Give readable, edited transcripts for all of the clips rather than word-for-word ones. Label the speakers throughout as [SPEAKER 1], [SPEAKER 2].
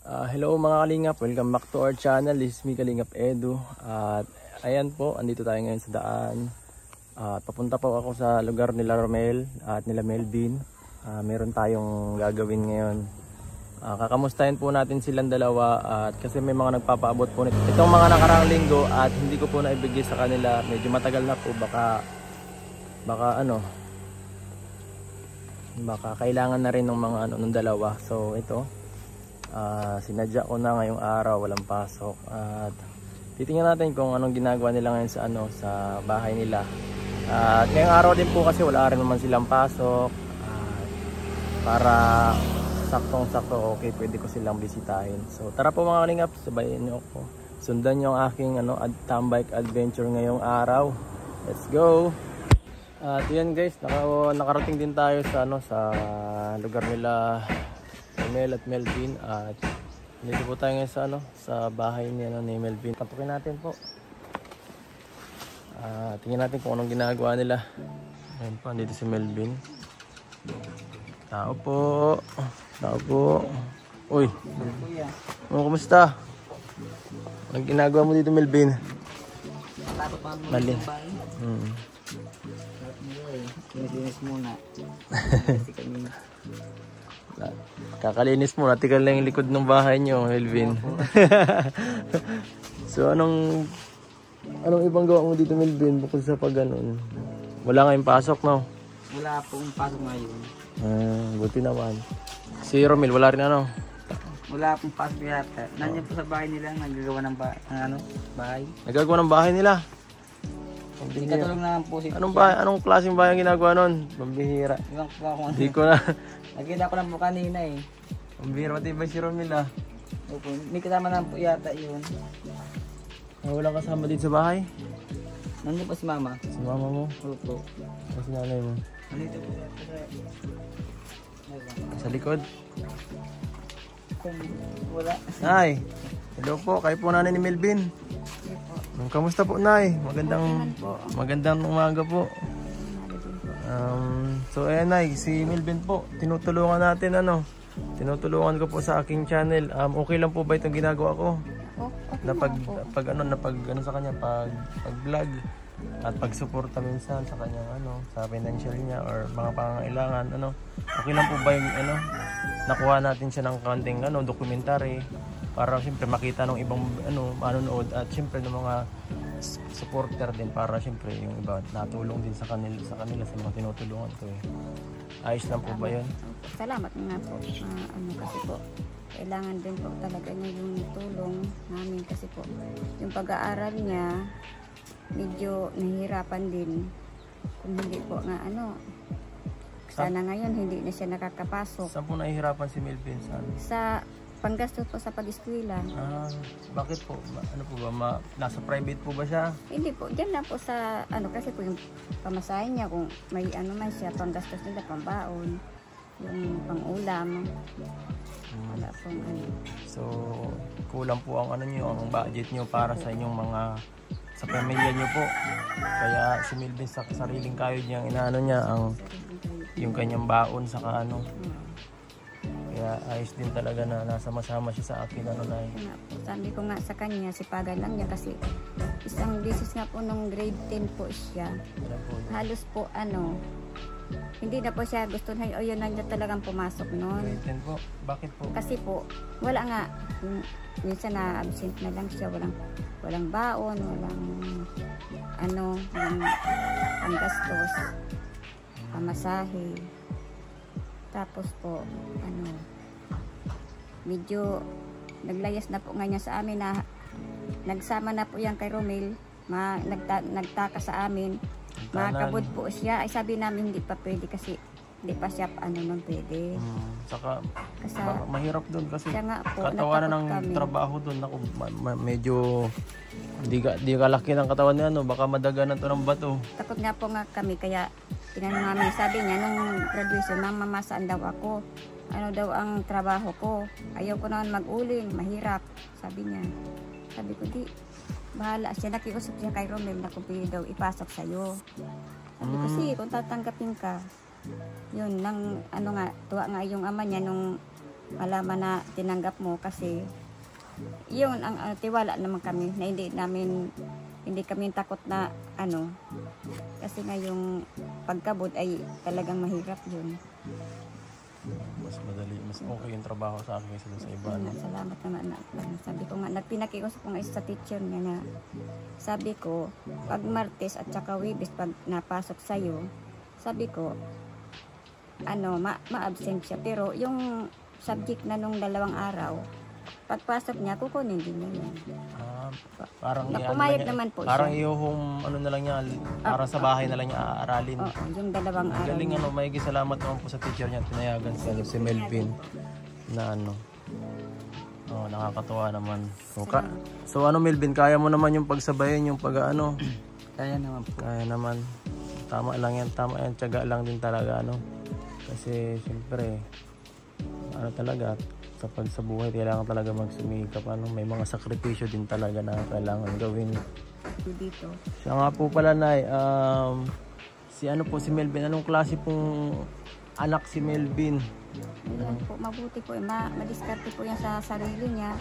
[SPEAKER 1] Hello mga kalingap, welcome back to our channel. This is me, Kalingap Edu. At ayan po, andito tayo ngayon sa daan. Papunta po ako sa lugar nila Romel at nila Melvin. Meron tayong gagawin ngayon. Kakamustahin po natin silang dalawa at kasi may mga nagpapaabot po nito itong mga nakaraang linggo at hindi ko po naibigay sa kanila. Medyo matagal na po, baka kailangan na rin ng mga ng dalawa. So ito, sinadya ko na ngayong araw, walang pasok at titingnan natin kung anong ginagawa nila ngayon sa bahay nila. At ngayong araw din po kasi wala rin naman silang pasok, para saktong-sakto okay, pwede ko silang bisitahin. So tara po mga kalingap, sabayin niyo ako, sundan niyo ang aking town bike adventure ngayong araw. Let's go. At yan guys, nakarating din tayo sa lugar nila Mel at Melvin at dito po tayo ngayon sa bahay ni Melvin. Patukin natin po. Tingnan natin kung anong ginagawa nila. Ayun po, dito si Melvin. Tao po. Uy. Kumusta? Anong ginagawa mo dito, Melvin? Mali.
[SPEAKER 2] Kinikinis muna.
[SPEAKER 1] Kakalinis mo, natikal lang yung likod ng bahay nyo, Melvin. So anong ibang gawa mo dito, Melvin, bukod sa pag-ganon? Wala ngayong pasok, no?
[SPEAKER 2] Wala pong pasok ngayon.
[SPEAKER 1] Buti naman. Si Romel, wala rin
[SPEAKER 2] Wala pong pasok yata. Nandiyan po sa bahay nila, nagagawa ng bahay.
[SPEAKER 1] Nagagawa ng bahay nila?
[SPEAKER 2] Katulong naman po si
[SPEAKER 1] Anong klaseng bahay ang ginagawa nun? Pambihira.
[SPEAKER 2] Iwan ko ako.
[SPEAKER 1] Hindi ko na.
[SPEAKER 2] Nakita ko lang po kanina eh.
[SPEAKER 1] Pambihira, matibay si Romel
[SPEAKER 2] Opo, may kasama naman po yata yun.
[SPEAKER 1] Walang kasama dito sa bahay?
[SPEAKER 2] Nandiyan po si mama.
[SPEAKER 1] Si mama mo?
[SPEAKER 2] Opo.
[SPEAKER 1] Si nanay mo?
[SPEAKER 2] Nandito po.
[SPEAKER 1] Sa likod?
[SPEAKER 2] Wala.
[SPEAKER 1] Nay! Hello po, kayo po nanay ni Melvin. Kamusta po, Nay? Magandang umaga po. So ayan, Nay, si Melvin po, tinutulungan natin tinutulungan ko po sa aking channel. Okay lang po ba itong ginagawa ko? Na pag sa kanya, pag-vlog at pag-suporta minsan sa kanyang sa financial niya or mga pangangailangan, okay lang po ba yung nakuha natin siya ng konting documentary para siyempre makita ng ibang manonood at siyempre ng mga supporter din, para siyempre yung iba natulong din sa kanila sa mga tinutulungan ko eh. Ayos lang po ba yun?
[SPEAKER 3] Salamat nga po. Kasi po kailangan din po talaga niya yung tulong namin kasi po yung pag-aaral niya medyo nahihirapan din. Kung hindi po nga sana ngayon hindi na siya nakakapasok.
[SPEAKER 1] Saan po nahihirapan si Melvin?
[SPEAKER 3] Sa panggastos po sa pag-eskwela.
[SPEAKER 1] Bakit po? Ano po ba? Nasa private po ba siya?
[SPEAKER 3] Hindi po. Diyan lang po sa kasi po yung pamasahin niya kung may man siya, panggastos nila, pambaon, yung pang-ulam. Wala pong
[SPEAKER 1] So, kulang po ang ang budget niyo para sa inyong mga sa pamilya niyo po. Kaya si Melvin sa sariling kayo niyang niya yung kanyang baon sa Kaya ayos din talaga na nasama-sama siya sa akin Nay.
[SPEAKER 3] Sabi ko nga sa kanya, sipagan lang niya kasi isang beses nga po nung grade 10 po siya. Halos po hindi na po siya gusto na yun na niya talagang pumasok noon.
[SPEAKER 1] Grade 10 po? Bakit po?
[SPEAKER 3] Kasi po, wala nga. Minsan na absent na lang siya, walang baon, walang panggastos, pamasahe. Tapos po, medyo naglayas na po nga niya sa amin na nagsama na po yan kay Romel, nagtaka sa amin, makakabod po siya. Ay sabi namin hindi pa pwede kasi hindi pa siya nun pwede. Saka
[SPEAKER 1] mahirap doon kasi
[SPEAKER 3] po,
[SPEAKER 1] katawanan ng trabaho doon. Medyo di kalaki ng katawan niya, baka madaganan to ng bato.
[SPEAKER 3] Takot nga po kami kaya tinanong namin, sabi niya nung graduation, mamasaan daw ako. Ano daw ang trabaho ko? Ayaw ko naman mag-uling, mahirap, sabi niya. Sabi ko, di, bahala siya. Nakiusap siya kay Romel na kung pwede daw ipasok sa'yo. Sabi ko, kung tatanggapin ka, yun, tuwa nga yung ama niya nung malaman na tinanggap mo kasi yun ang tiwala naman kami na hindi kami takot na ano kasi nga yung pagkabod ay talagang mahirap yun.
[SPEAKER 1] Mas madali, mas okay yung trabaho sa akin kaysa sa iba. No?
[SPEAKER 3] Salamat naman na. Sabi ko nga, nagpinakiusap ko nga sa teacher niya na sabi ko, pag Martes at saka Webes pag napasok sa'yo, sabi ko, ma-absent siya. Pero yung subject na nung 2 araw, pagpasok niya, kukunin din niya yan.
[SPEAKER 1] Parang
[SPEAKER 3] pumayag naman po
[SPEAKER 1] parang
[SPEAKER 3] siya.
[SPEAKER 1] yung ano na lang niya, parang sa bahay na lang niya aaralin.
[SPEAKER 3] Oo, yung 2 araw.
[SPEAKER 1] Galing may salamat naman po sa teacher niya, tinayagan si Melvin na nakakatuwa naman. So Melvin, kaya mo naman yung pagsabayin yung pag-ano?
[SPEAKER 2] Kaya naman po.
[SPEAKER 1] Kaya naman. Tama yan, tiyaga lang din talaga Kasi siyempre talaga sa buhay kailangan talaga magsumikap may mga sakripisyo din talaga na kailangan gawin
[SPEAKER 3] Dito.
[SPEAKER 1] siya nga po pala Nay, si Melvin, anong klase pong anak si Melvin?
[SPEAKER 3] Ayan po, mabuti po, madiskarte po yan sa sarili niya.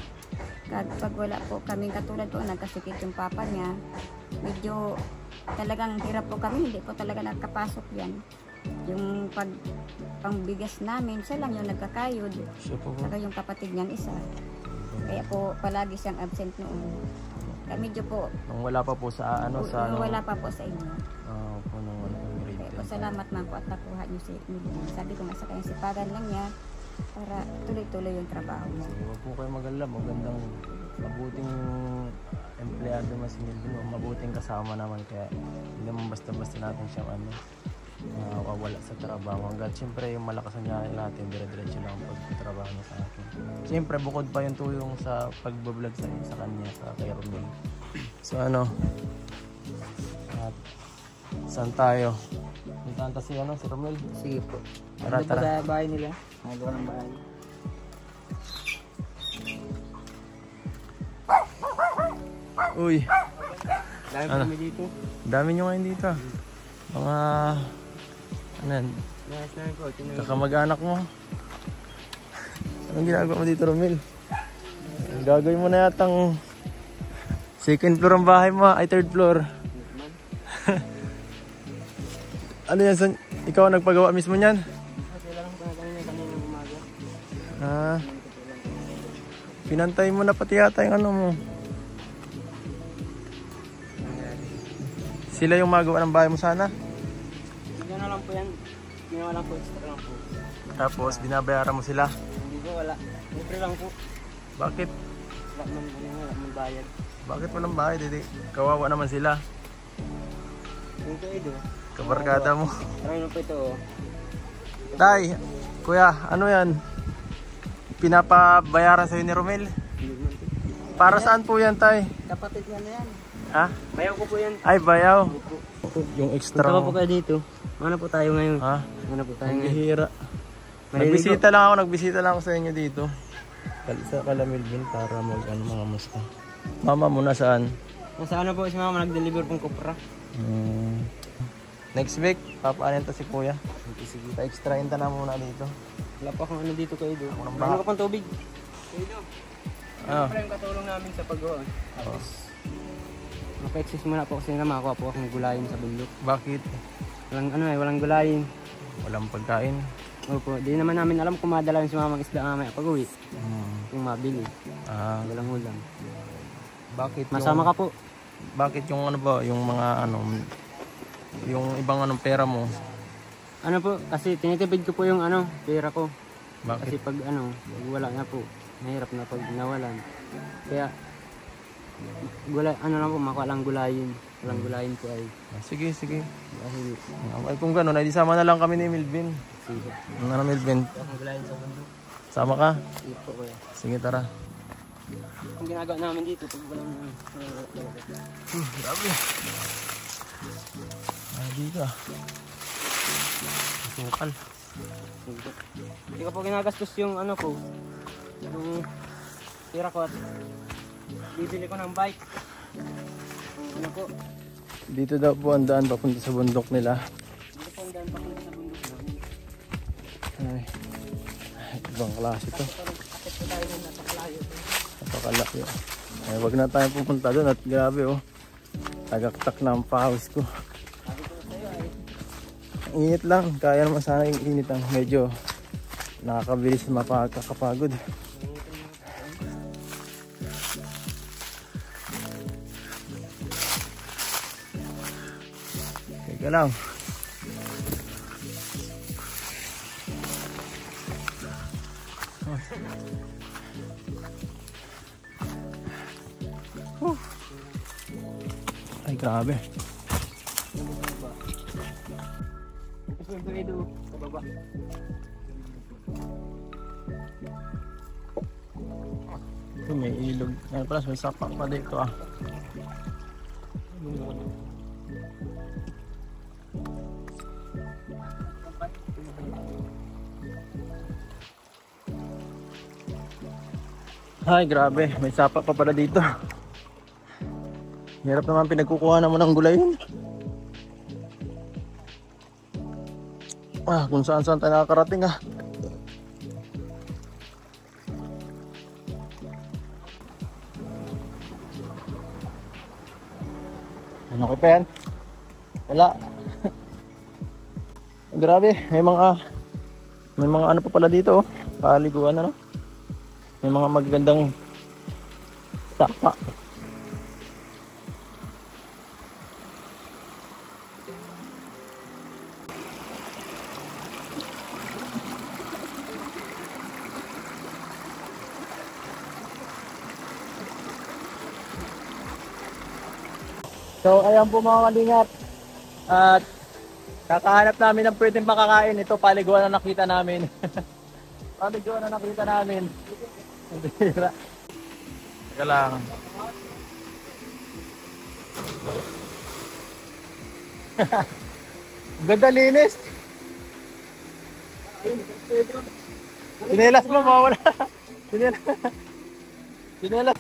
[SPEAKER 3] Pag wala po kaming katulad po, nagkasikit yung papa niya, medyo talagang hirap po kami, hindi po talaga nagkapasok yan. Yung pangbigas namin, siya lang yung nagkakayod. Saka yung kapatid niyan isa. Kaya po palagi siyang absent noon. Kaya medyo po
[SPEAKER 1] nung wala pa po sa
[SPEAKER 3] wala pa po sa inyo.
[SPEAKER 1] Po nung
[SPEAKER 3] Kaya po salamat man po at nakuha niyo si Melvin. Sabi ko nga sa kanya, sipagan lang niya para tuloy-tuloy yung trabaho niya.
[SPEAKER 1] So, huwag po kayo maganda, magandang mabuting empleyado mas si Melvin, mabuting kasama naman, kaya hindi naman basta-basta natin siyang wawala sa trabaho. Hanggang siyempre yung malakas niya natin, dire-diretso lang ang pagtrabaho niya sa akin. Siyempre bukod pa yung tulong sa pagbablog sa kanya, sa kay Romel. So at saan tayo? Puntahan si Romel?
[SPEAKER 2] Sige po.
[SPEAKER 1] Tara.
[SPEAKER 2] Sa bahay nila. Nagawa ng bahay.
[SPEAKER 1] Uy,
[SPEAKER 2] Dami kami dito.
[SPEAKER 1] dami nyo ngayon dito. Mga kakamag-anak mo. Anong ginagawa mo dito, Romel? Gagawin mo na yatang second floor ang bahay mo, ay third floor. Ano yan? Ikaw ang nagpagawa mismo niyan? Pinantay mo na pati yata yung mo. Sila yung magawa ng bahay mo sana?
[SPEAKER 2] Yan na lang po yan. Ginawa lang po, extra lang po.
[SPEAKER 1] Tapos binabayaran mo sila?
[SPEAKER 2] Hindi po, wala. Libre lang po.
[SPEAKER 1] Bakit?
[SPEAKER 2] Wala man bayad.
[SPEAKER 1] Bakit walang bahay? Kawawa naman sila.
[SPEAKER 2] Yung po ito.
[SPEAKER 1] Kabarkada mo.
[SPEAKER 2] Marami po ito.
[SPEAKER 1] Tay, kuya, ano yan? Pinapabayaran sa'yo ni Romel? Para saan po yan, Tay?
[SPEAKER 2] Kapatid niya na yan.
[SPEAKER 1] Ha?
[SPEAKER 2] Bayaw ko po yan.
[SPEAKER 1] Ay, bayaw. Yung extra
[SPEAKER 2] Punta
[SPEAKER 1] mo.
[SPEAKER 2] po kayo dito. Ano po tayo ngayon?
[SPEAKER 1] Ha?
[SPEAKER 2] Ano po tayo
[SPEAKER 1] Ang
[SPEAKER 2] ngayon?
[SPEAKER 1] bihira. Nagbisita lang ako sa inyo dito. Sa Melvin para mga musta. Mama mo nasaan?
[SPEAKER 2] Nasa ano po si mama, nag-deliver pong kopra.
[SPEAKER 1] Next week, papaanin to si kuya. Sige. Pa-extrain ta na muna dito.
[SPEAKER 2] Wala pa akong ano dito kayo doon.
[SPEAKER 1] Ano
[SPEAKER 2] Ano ka pang tubig? Kayo doon.
[SPEAKER 1] Ano?
[SPEAKER 2] Ano yung katulong namin sa paggawa? Tapos, maka-exist muna po kasi na makakuha po akong gulayin sa bundok.
[SPEAKER 1] Bakit?
[SPEAKER 2] Walang gulayin.
[SPEAKER 1] Walang pagkain.
[SPEAKER 2] Opo, di naman namin alam kung madala yung si mamang isda mamaya pag-uwi. Yung mabili. Walang ulam.
[SPEAKER 1] Bakit
[SPEAKER 2] Masama ka po.
[SPEAKER 1] Bakit yung yung mga yung ibang pera mo?
[SPEAKER 2] Ano po, kasi tinitipid ko po yung pera ko.
[SPEAKER 1] Bakit?
[SPEAKER 2] Kasi pag pag wala na po, mahirap na pag nawalan. Kaya lang po, makuha lang gulayin. Walang gulayin po ay.
[SPEAKER 1] Sige.
[SPEAKER 2] Dahil,
[SPEAKER 1] Ay, kung gano'n, ay di sama na lang kami ni Melvin.
[SPEAKER 2] sige.
[SPEAKER 1] Melvin?
[SPEAKER 2] Walang gulayin sa bundok.
[SPEAKER 1] Sama ka?
[SPEAKER 2] Sige po kuya.
[SPEAKER 1] Sige, tara.
[SPEAKER 2] Ang ginagawa namin dito, pag walang
[SPEAKER 1] Grabe. Ay, dito Sukal.
[SPEAKER 2] Hindi ko po ginagastos yung ko. Yung pera ko at bibili ko ng bike. Ano po?
[SPEAKER 1] Dito daw po ang daan papunta sa bundok nila.
[SPEAKER 2] Dito po ang daan papunta sa bundok namin.
[SPEAKER 1] Ay. Ibang klase to. Napakalaki. Ay, wag na tayo pupunta doon at grabe oh. Tagaktak na ang pawis ko. Ang init lang. Kaya naman sana yung init ang medyo nakakabilis mapakakapagod. Teka lang. Ay, grabe.
[SPEAKER 2] Gusto ko ito sa baba.
[SPEAKER 1] Ito may ilog. Ay, plus may sapak pa dito ah. Ay, grabe. May sapak pa pala dito. Hirap naman pinagkukuha naman ng gulay yun. Ah, kung saan saan tayo nakakarating ah. Ano ko pa yan? Wala. Grabe, may mga ano pa pala dito oh. Paliguan ano. May mga magagandang sapa. So ayan po mga kalingap. At kakahanap namin ng pwedeng makakain. Ito paliguan na nakita namin. Paliguan na nakita namin. Teka lang. Ganda linis. Sinelas mo mawala. Sinelas.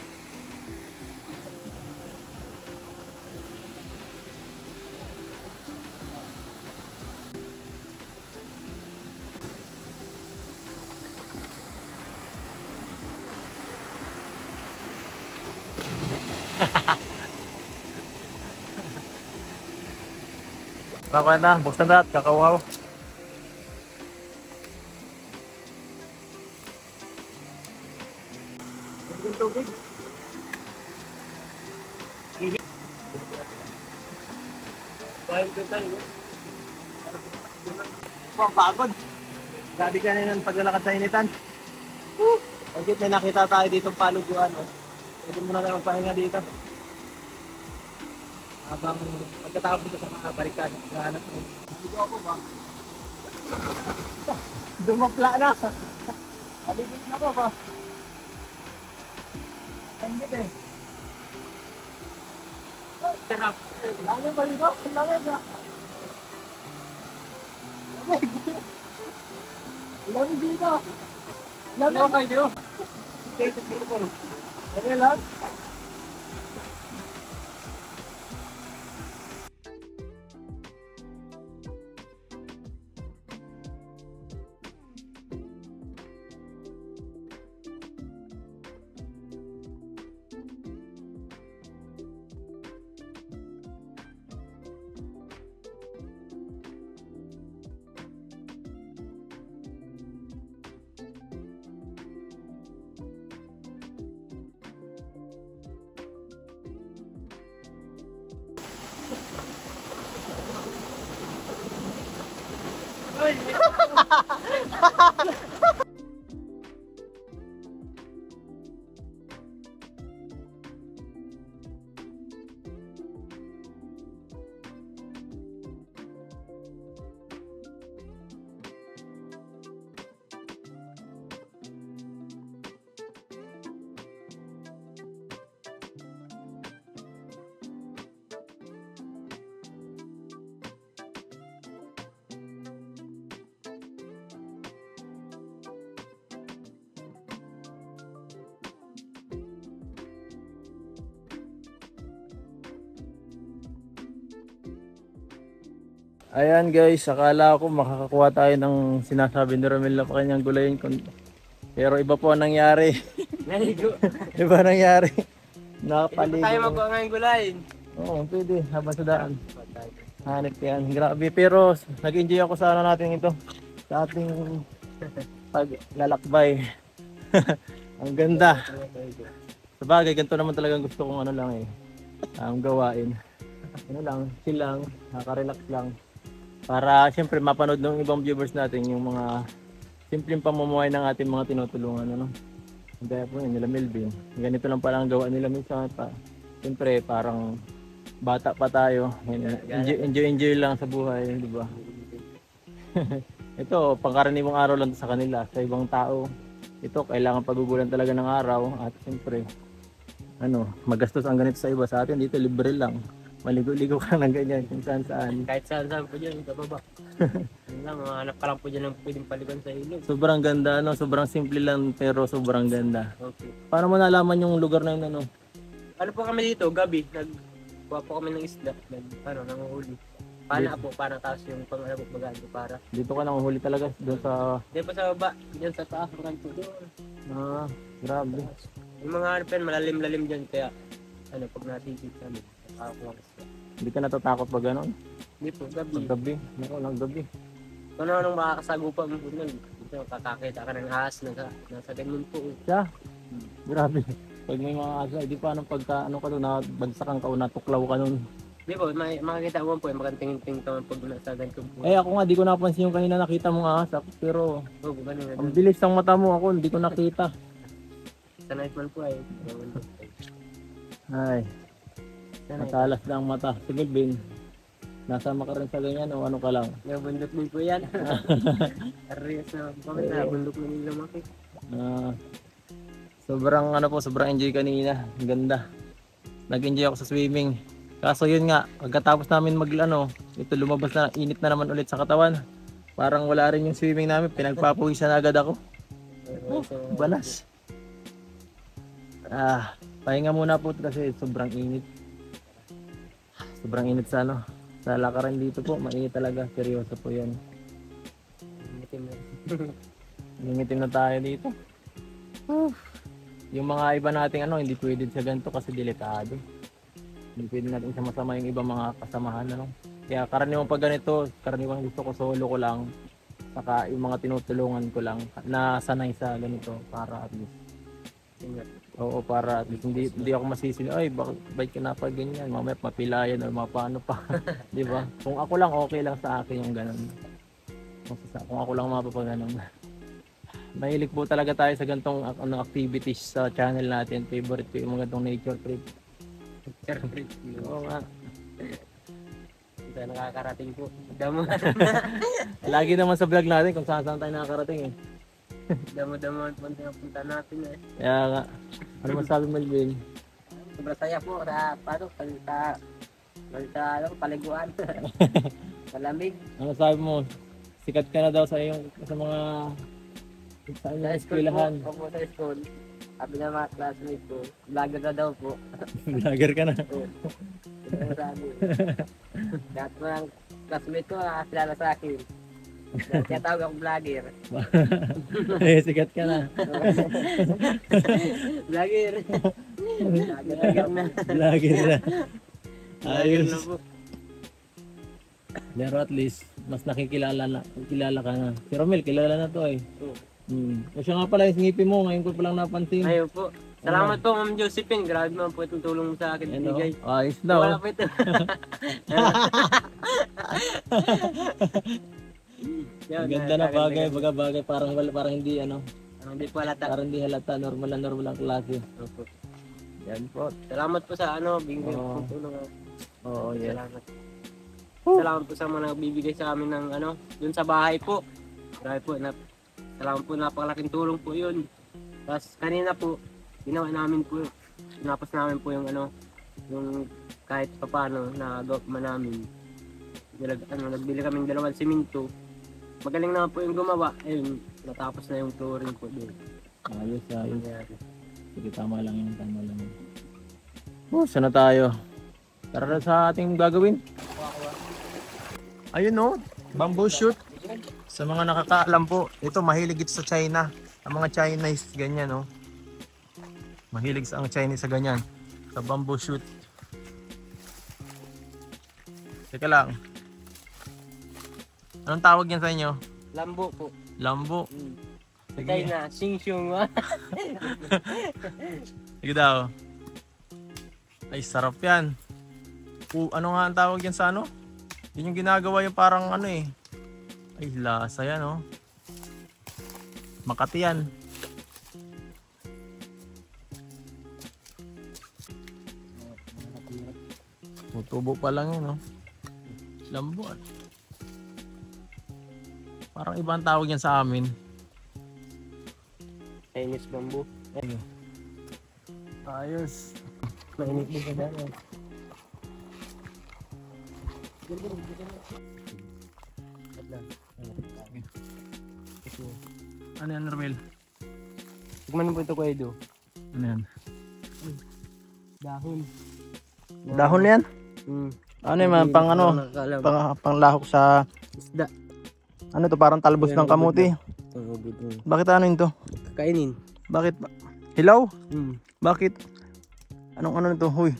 [SPEAKER 1] Baka na, buksan na at kakauhaw.
[SPEAKER 2] Tubig.
[SPEAKER 1] Pagod. Gabi ka na ng paglalakad sa initan. Bakit may nakita tayo ditong paluguan. Pwede mo na lang magpahinga dito. Habang pagkatapos dito sa mga barikan, gahanap mo. Dito ako ba? Dumapla na. Aligit na ko ba? Hindi eh. Sarap. Lagi ba dito? Lagi ba? Lagi dito. Lagi ba kayo? Lagi lang. Ayan guys, akala ko makakakuha tayo ng sinasabi ni Romel na pa kanyang gulayin. Pero iba po ang nangyari.
[SPEAKER 2] Naligo.
[SPEAKER 1] Iba nangyari.
[SPEAKER 2] Hindi
[SPEAKER 1] Nakapaligo.
[SPEAKER 2] pa tayo magkuha ng gulay.
[SPEAKER 1] Oo, pwede. Habang sa daan. Hanip yan. Grabe. Pero nag-enjoy ako sa ano natin ito. Sa ating paglalakbay. Ang ganda. Sabagay, ganito naman talagang gusto kong ano lang eh. Gawain. Ano lang, chill lang, nakaka-relax lang. Para siyempre mapanood ng ibang viewers natin yung mga simpleng pamumuhay ng ating mga tinutulungan. Ano? Kaya po yun, nila Melvin. Ganito lang pala ang gawa nila minsan. Siyempre parang bata pa tayo. Enjoy lang sa buhay, di ba? Ito, pangkaraniwang araw lang sa kanila. Sa ibang tao, ito kailangan pagugulan talaga ng araw. At siyempre, magastos ang ganito sa iba. Sa atin dito libre lang. Maligo-ligo ka ng ganyan kung saan.
[SPEAKER 2] Kahit saan po dyan, sa baba. Hanap ka lang po dyan ng pwedeng paligan sa ilog.
[SPEAKER 1] Sobrang ganda, sobrang simple lang pero sobrang ganda.
[SPEAKER 2] Okay.
[SPEAKER 1] Paano mo nalaman yung lugar na yun?
[SPEAKER 2] Ano po kami dito, gabi, nagkuha po kami ng isda, nanguhuli. Pana po, para taas yung pang-alabot bagay para.
[SPEAKER 1] Dito ka nanguhuli talaga doon sa...
[SPEAKER 2] Diyan pa sa baba, diyan sa taas, po doon.
[SPEAKER 1] Grabe.
[SPEAKER 2] Yung mga malalim-lalim dyan, kaya pag natigit kami, nakakuha ng isda.
[SPEAKER 1] Hindi ka natatakot pag gano'n?
[SPEAKER 2] Hindi po, gabi.
[SPEAKER 1] Pag gabi? Naku, lang gabi.
[SPEAKER 2] Kung anong makakasagupan mo po nun, dito kakakita ka ng ahas, nasa ganyan po.
[SPEAKER 1] Siya? Grabe. Pag may mga asa, di pa anong pagka, ka doon, nabagsakan ka o natuklaw ka nun.
[SPEAKER 2] Di po, makikita mo po, makantingin-tingin ka pag nasa ganito po.
[SPEAKER 1] Ako nga, di ko napansin yung kanina nakita mong ahas. Pero,
[SPEAKER 2] ganun.
[SPEAKER 1] ang bilis ng mata mo ako, hindi ko nakita.
[SPEAKER 2] Sa night man po ay.
[SPEAKER 1] Ay, matalas na ang mata. Sige, Ben. Nasama ka rin sa ganyan o ano ka lang?
[SPEAKER 2] Bundok din po yan. Arias na, bakit na bundok na nila makik?
[SPEAKER 1] Sobrang enjoy kanina. Ang ganda. Nag-enjoy ako sa swimming. Kaso yun nga, pagkatapos namin ito lumabas na, init na naman ulit sa katawan. Parang wala rin yung swimming namin, pinagpapawisan agad ako. Banas. Pahinga muna po kasi sobrang init. Sobrang init sa sa lakaran dito po, mainit talaga, seryoso po yan. Nangingitim na tayo dito. Yung mga iba nating hindi pwede sa ganito kasi delikado. Hindi pwede natin sama-sama yung ibang mga kasamahan. Kaya karaniwang pag ganito, karaniwang gusto ko solo ko lang. Saka yung mga tinutulungan ko lang na sanay sa ganito para at least. Oo, para at least hindi ako masisili. Ay, bakit ka na pa ganyan? Mamaya mapilayan o mapano pa. Di ba? Kung ako lang, okay lang sa akin yung ganun. Kung ako lang mapapaganon. Mahilig po talaga tayo sa ganitong activities sa channel natin. Favorite ko yung mga ganitong nature trip.
[SPEAKER 2] Nature trip.
[SPEAKER 1] Oo nga.
[SPEAKER 2] Ito nakakarating po. Damo.
[SPEAKER 1] Lagi naman sa vlog natin kung saan tayo nakakarating eh.
[SPEAKER 2] Damo-damo ang punta natin eh.
[SPEAKER 1] Kaya nga. Ano masabi mo, Melvin?
[SPEAKER 2] Sobrang saya po sa paliguan. Malamig.
[SPEAKER 1] Ano sabi mo? Sikat ka na daw sa mga sa eskwelahan.
[SPEAKER 2] Opo, sa school. Sabi ng mga classmates ko, vlogger na daw po.
[SPEAKER 1] Vlogger ka na?
[SPEAKER 2] Oo. Lahat mo ng classmate ko nakakilala sa akin. Kaya tawag akong vlogger.
[SPEAKER 1] Sikat ka na.
[SPEAKER 2] Vlogger. Vlogger na.
[SPEAKER 1] Vlogger na.
[SPEAKER 2] Ayos.
[SPEAKER 1] Pero at least, mas kilala ka na. Si Romel, kilala na to eh.
[SPEAKER 2] Oo.
[SPEAKER 1] O siya nga pala yung ngipin mo, ngayon ko palang napansin.
[SPEAKER 2] Ayun po. Salamat po, Ma'am Josephine. Grabe man po itong tulong mo sa akin. Bigay.
[SPEAKER 1] Ayos daw.
[SPEAKER 2] Wala po ito.
[SPEAKER 1] Ang ganda na bagay, bagay parang hindi
[SPEAKER 2] hindi po halata.
[SPEAKER 1] Parang hindi halata, normal ang klase.
[SPEAKER 2] Opo.
[SPEAKER 1] Yan po.
[SPEAKER 2] Salamat po sa bigay po tulong.
[SPEAKER 1] Oo, yes.
[SPEAKER 2] Salamat. Salamat po sa mga nagbibigay sa amin ng dun sa bahay po. Grabe po, salamat po, napakalaking tulong po yun. Tapos kanina po, ginawa namin po, tinapos namin po yung yung kahit paano na gawin namin. Nagbili kaming 2 simento. Magaling na po yung gumawa. Ayun, natapos na yung flooring po doon.
[SPEAKER 1] Ayos. Sige, tama lang yun. Saan na tayo? Tara na sa ating gagawin. Ayun bamboo shoot. Sa mga nakakaalam po, ito mahilig ito sa China. Ang mga Chinese ganyan, no? Mahilig sa ang Chinese sa ganyan. Sa bamboo shoot. Teka lang. Anong tawag yan sa inyo?
[SPEAKER 2] Lambo po.
[SPEAKER 1] Lambo.
[SPEAKER 2] Patay na, sing-syung.
[SPEAKER 1] Sige daw. Ay, sarap yan. Ano nga ang tawag yan sa ano? Yun yung ginagawa yung parang ano eh. Ay, lasa yan, oh. Makati yan. Tutubo pa lang yun, oh. Lambo. Parang ibang tawag yan sa amin.
[SPEAKER 2] Chinese bamboo.
[SPEAKER 1] Ayos.
[SPEAKER 2] Mainit din sa daan.
[SPEAKER 1] Ano yan, Romel?
[SPEAKER 2] Tignan mo po ito, Kuya Edo.
[SPEAKER 1] Ano yan?
[SPEAKER 2] Dahon.
[SPEAKER 1] Dahon yan? Ano yung pang ano? Pang lahok sa
[SPEAKER 2] isda.
[SPEAKER 1] ano to, parang talbos ng kamuti. Bakit ano yun to?
[SPEAKER 2] Kainin.
[SPEAKER 1] Bakit? Hilaw? Bakit? Anong ano to? Huy.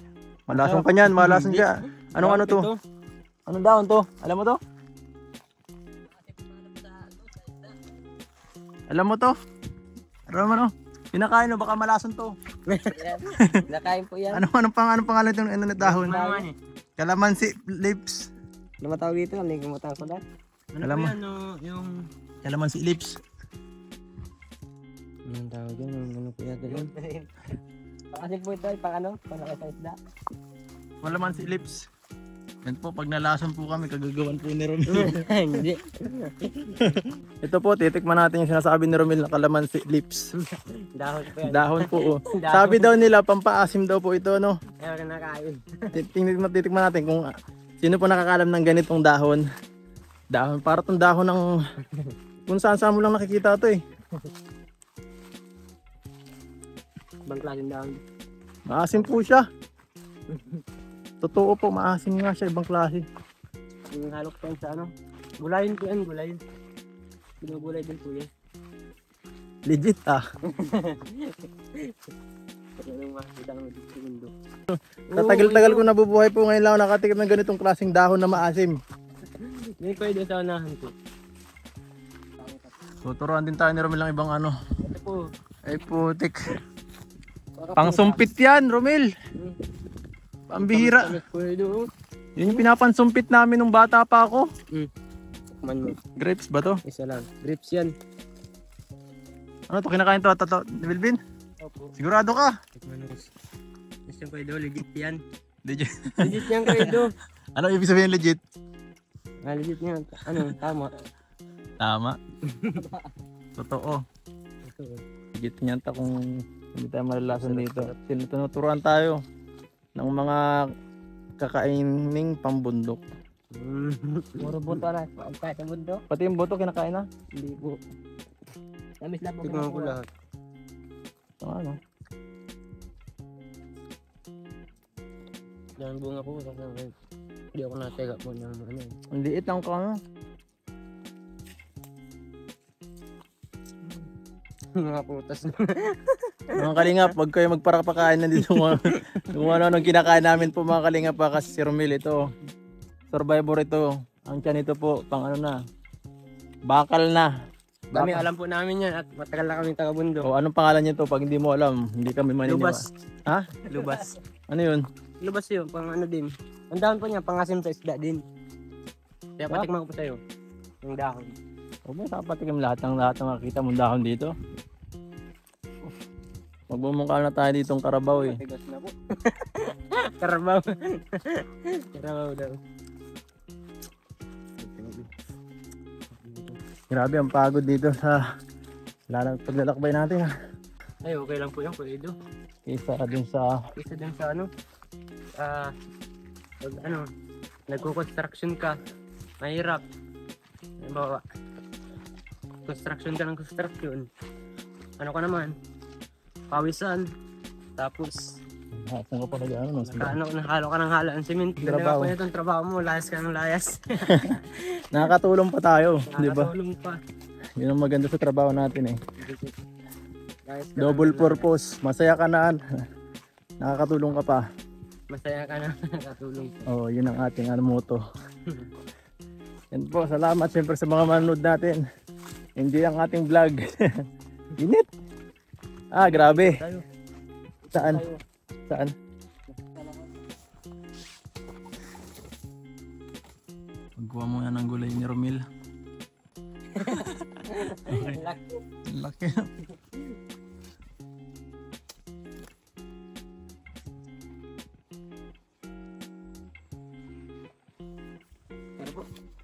[SPEAKER 1] Malasong ka niyan, malasong siya. Anong ano to? Anong dahon to? Alam mo to? Alam mo to? Alam mo no? Pinakain no, baka malason to.
[SPEAKER 2] Nakain po yan.
[SPEAKER 1] Anong pangalan itong ano na dahon? Calamansi leaves.
[SPEAKER 2] Ano matawag dito? Ano yung matawag ko dahil?
[SPEAKER 1] Alam mo?
[SPEAKER 2] Ano yung...
[SPEAKER 1] Calamansi leaves.
[SPEAKER 2] Anong tawag yun? Ano po yata yun? Kasi po ito ay pang ano? Pang nakita isda.
[SPEAKER 1] Calamansi leaves. Yan po, pag nalason po kami, kagagawan po ni Romel.
[SPEAKER 2] Hindi.
[SPEAKER 1] Ito po, titikman natin yung sinasabi ni Romel na calamansi leaves.
[SPEAKER 2] Dahon po yan.
[SPEAKER 1] Dahon po. Oh. Sabi daw nila, pampaasim daw po ito, no?
[SPEAKER 2] Ayaw ka nakain.
[SPEAKER 1] Titikman natin kung sino po nakakalam ng ganitong dahon. Dahon, para itong dahon ng kung saan mo lang nakikita ito eh.
[SPEAKER 2] Ibang klaseng dahon.
[SPEAKER 1] Maasim po siya. Totoo po, maasim nga siya, ibang klase.
[SPEAKER 2] Yung halok po yan sa ano? Gulayin po yan, gulayin. Binugulay din po yan.
[SPEAKER 1] Legit ah. Tatagal-tagal ko nabubuhay po ngayon lang ako nakatikim ng ganitong klaseng dahon na maasim.
[SPEAKER 2] Hindi ko doon sa unahan po.
[SPEAKER 1] Tuturuan din tayo ni Romel ng ibang ano.
[SPEAKER 2] Ito po.
[SPEAKER 1] Ay putik. Pangsumpit yan, Romel. Pambihira. Yun yung pinapansumpit namin nung bata pa ako.
[SPEAKER 2] Man mo.
[SPEAKER 1] Grapes ba to?
[SPEAKER 2] Isa lang. Grapes yan.
[SPEAKER 1] Ano to, kinakain to? Bilbin?
[SPEAKER 2] Opo.
[SPEAKER 1] Sigurado ka?
[SPEAKER 2] Gusto ko ito, legit yan.
[SPEAKER 1] Legit.
[SPEAKER 2] Legit yan ko ito.
[SPEAKER 1] Ano ibig sabihin legit?
[SPEAKER 2] Legit yan. Ano, tama.
[SPEAKER 1] Tama. Totoo. Legit niyan ta kung hindi tayo malalason dito. Tinuturuan tayo ng mga kakaining pambundok.
[SPEAKER 2] Puro buto na. Kahit ang buto.
[SPEAKER 1] Pati yung buto kinakain na?
[SPEAKER 2] Hindi po. Tamis lang po.
[SPEAKER 1] Tignan ko lahat. Ano?
[SPEAKER 2] Yan bunga po. Hindi ako natega po ng ano.
[SPEAKER 1] Ang liit lang ka ano?
[SPEAKER 2] Mga putas na.
[SPEAKER 1] Mga kalingap, wag kayo magparapakain na dito kung ano-anong kinakain namin po mga kalingap pa kasi si Romel ito. Survivor ito. Ang tiyan ito po, pang ano na. Bakal na.
[SPEAKER 2] Kami alam po namin yan at matagal na kami taga-bundok.
[SPEAKER 1] O anong pangalan niyo to? Pag hindi mo alam, hindi kami maniniwala.
[SPEAKER 2] Lubas.
[SPEAKER 1] Ha?
[SPEAKER 2] Lubas.
[SPEAKER 1] Ano yun?
[SPEAKER 2] Lubas yun, pang ano din. Ang dahon po niya, pangasim sa isda din. Kaya patikman ko po sa'yo. Yung dahon.
[SPEAKER 1] Huwag mo sapatikim lahat ng makikita mong dahon dito. Magbumungkal na tayo ditong karabaw eh.
[SPEAKER 2] Matigas na po. Karabaw. Karabaw daw.
[SPEAKER 1] Grabe ang pagod dito sa paglalakbay natin ha.
[SPEAKER 2] Ay, okay lang po yan, Kuya Edo.
[SPEAKER 1] Isa din sa
[SPEAKER 2] ano, pag ano, nagko-construction ka, mahirap. Halimbawa, construction ka ng construction. Ano ka naman? Pawisan. Tapos,
[SPEAKER 1] saan ka pa nag-ano?
[SPEAKER 2] nahalo ka ng halo ang simento. Ganda nga po itong trabaho mo, layas ka ng layas.
[SPEAKER 1] Nakakatulong pa tayo, di ba?
[SPEAKER 2] Nakakatulong pa.
[SPEAKER 1] Yun ang maganda sa trabaho natin eh.
[SPEAKER 2] Guys,
[SPEAKER 1] Double purpose. Masaya ka na. Nakakatulong ka pa.
[SPEAKER 2] Masaya ka na nakatulong.
[SPEAKER 1] Oh, yun ang ating motto. Yan po, salamat siyempre sa mga manonood natin. Enjoy ang ating vlog. Init. Ah, grabe. Saan? Saan? Pagkuha mo yan ng gulay ni Romil. Okay. Laki.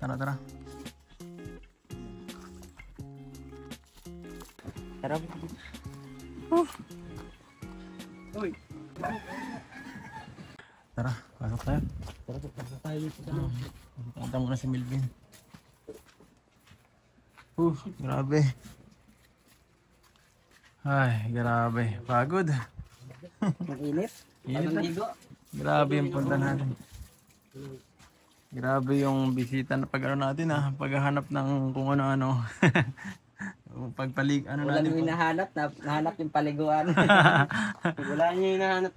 [SPEAKER 1] Tara, tara.
[SPEAKER 2] Tara. Uy.
[SPEAKER 1] Tara, pasok tayo.
[SPEAKER 2] Pasok tayo dito sa
[SPEAKER 1] Punta muna si Melvin. Grabe. Ay, grabe. Pagod.
[SPEAKER 2] Mag-init.
[SPEAKER 1] Init na. Grabe yung punta natin. Grabe yung bisita na pag natin paghahanap ng kung ano-ano. Pagpalig ano
[SPEAKER 2] Wala
[SPEAKER 1] natin.
[SPEAKER 2] nyo hinahanap, nahanap yung paliguan. Wala nyo hinahanap.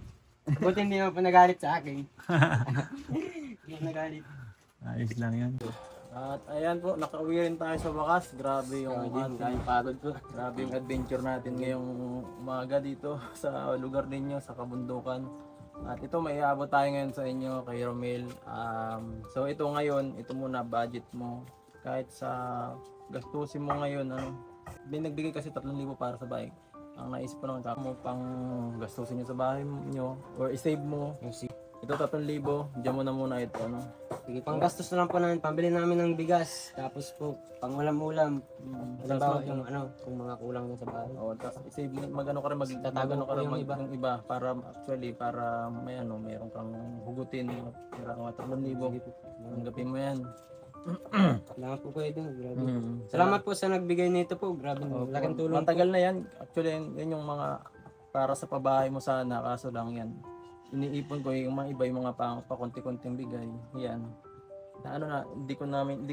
[SPEAKER 2] Buti hindi mo pa nagalit sa akin. Hindi mo nagalit.
[SPEAKER 1] Ayos lang yan. At ayan po, nakauwi rin tayo sa wakas. Grabe yung ating pagod po. Grabe yung adventure natin ngayong umaga dito sa lugar ninyo, sa kabundukan. At ito, may iabot tayo ngayon sa inyo kay Romel. So ito ngayon, ito muna budget mo. Kahit sa gastusin mo ngayon, nagbigay kasi 3,000 para sa bike. Ang naisip ko naman mo pang gastusin nyo sa bahay nyo or i-save mo. Ito 3,000, diyan mo na muna ito.
[SPEAKER 2] Sige, panggastos na lang po namin, pambili namin ng bigas. Tapos po, pang ulam-ulam. Halimbawa yung kung mga kulang na sa bahay.
[SPEAKER 1] Tapos i-save mo, magtatago ka rin yung iba para actually para may meron kang hugutin, meron kang 3,000. Tanggapin mo yan.
[SPEAKER 2] Salamat po kayo dun, grabe. Salamat po sa nagbigay nito po, grabe. Laking tulong po.
[SPEAKER 1] Matagal na yan. Actually, yan yung mga para sa pabahay mo sana, kaso lang yan. Iniipon ko yung mga iba, yung mga pakunti-kunting bigay. Yan. Hindi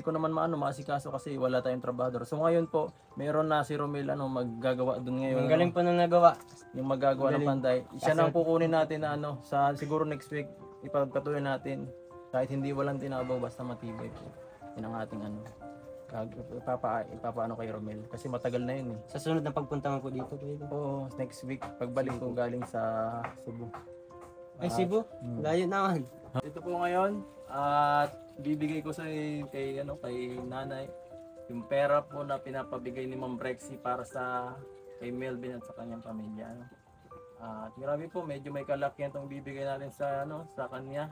[SPEAKER 1] ko naman maasikaso kasi wala tayong trabahador. So ngayon po, meron na si Romel maggagawa doon ngayon.
[SPEAKER 2] Ang galing po nung nagawa.
[SPEAKER 1] Yung maggagawa ng panday. Siya nang kukunin natin na sa siguro next week ipagpatuloy natin. Kahit hindi walang tinabaw basta matibay po. Yan ang ating ipapaano kay Romel kasi matagal na yun eh.
[SPEAKER 2] Sa sunod na pagpunta mo po dito kayo.
[SPEAKER 1] Oo, next week pagbalik ko galing sa Cebu.
[SPEAKER 2] Ay, Cebu? Layo naman.
[SPEAKER 1] Ito po ngayon at bibigay ko kay nanay yung pera po na pinapabigay ni Ma'am Brexy para sa kay Melvin at sa kanyang pamilya. At grabe po, medyo may kalakihan tong bibigay natin sa kanya.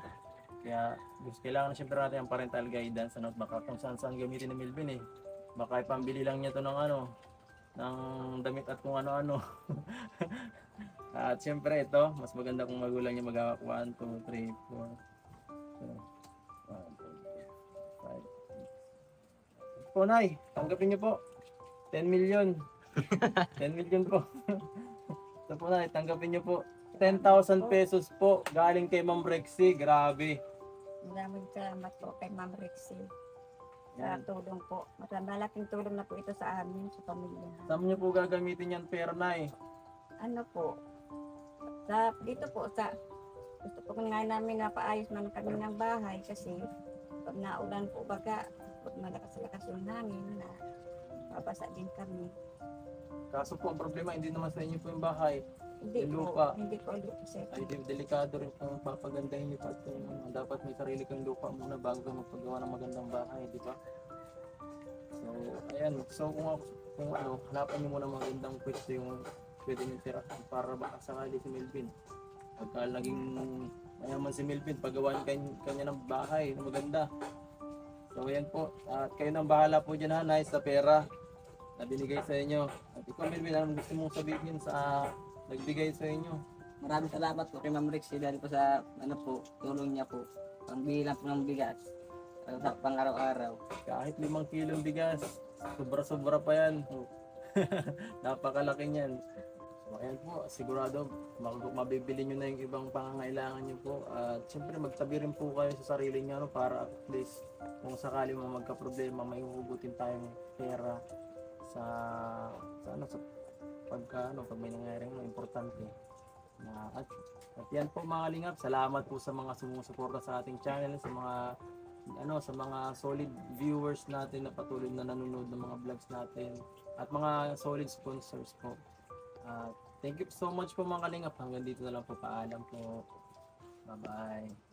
[SPEAKER 1] Kaya kailangan na siyempre natin ang parental guidance baka kung saan gamitin ni Melvin baka ipambili lang niya to ng damit at kung ano-ano. At siyempre ito, mas maganda kung magulang niya mag-hawak 1, 2, 3, 4, 5. Po, Nay, tanggapin niyo po. 10 million. 10 million po. Ito po, Nay, tanggapin niyo po. 10,000 pesos po galing kay Ma'am Rexy. Grabe.
[SPEAKER 3] Maraming salamat po kay Ma'am Rexy. Sa tulong po. Malaking tulong na po ito sa amin, sa pamilya.
[SPEAKER 1] Saan niyo po gagamitin yan pera, Nay?
[SPEAKER 3] Ano po? Dito po, gusto po nga namin na paayos man kami ng bahay kasi pag naulan po baga, pag malakas-lakas yung hangin na babasa din kami.
[SPEAKER 1] Kaso po, ang problema, hindi naman sa inyo po yung bahay.
[SPEAKER 3] Hindi
[SPEAKER 1] Yung
[SPEAKER 3] po,
[SPEAKER 1] lupa.
[SPEAKER 3] hindi po lupa sir.
[SPEAKER 1] Ay, delikado rin kung papagandahin niyo pa ito. Dapat may sarili kang lupa muna bago ka magpagawa ng magandang bahay, di ba? So, ayan. So, kung hanapan niyo muna magandang pwesto yung pwede niyo tira para baka sakali si Melvin. Pagka naging mayaman si Melvin, paggawa kanya ng bahay na maganda. So, ayan po. At kayo nang bahala po dyan Nay, sa pera na binigay sa inyo. At ikaw Melvin, anong gusto mong sabihin sa nagbigay sa inyo?
[SPEAKER 2] Maraming salamat po kay Ma'am Rexy dahil po sa tulong niya po. Pangbilang po ng bigas. Sa pang araw-araw.
[SPEAKER 1] Kahit 5 kilong bigas, sobra-sobra pa yan. Napakalaki niyan. So, ayan po, sigurado mabibili nyo na yung ibang pangangailangan nyo po. At syempre magtabi rin po kayo sa sarili nyo para at least kung sakali magka-problema, may hugutin tayong pera sa pag may nangyaring importante. At yan po mga kalingap, salamat po sa mga sumusuporta sa ating channel, sa mga solid viewers natin na patuloy na nanonood ng mga vlogs natin at mga solid sponsors po. Thank you so much po mga kalingap. Hanggang dito na lang po. Paalam po. Bye-bye.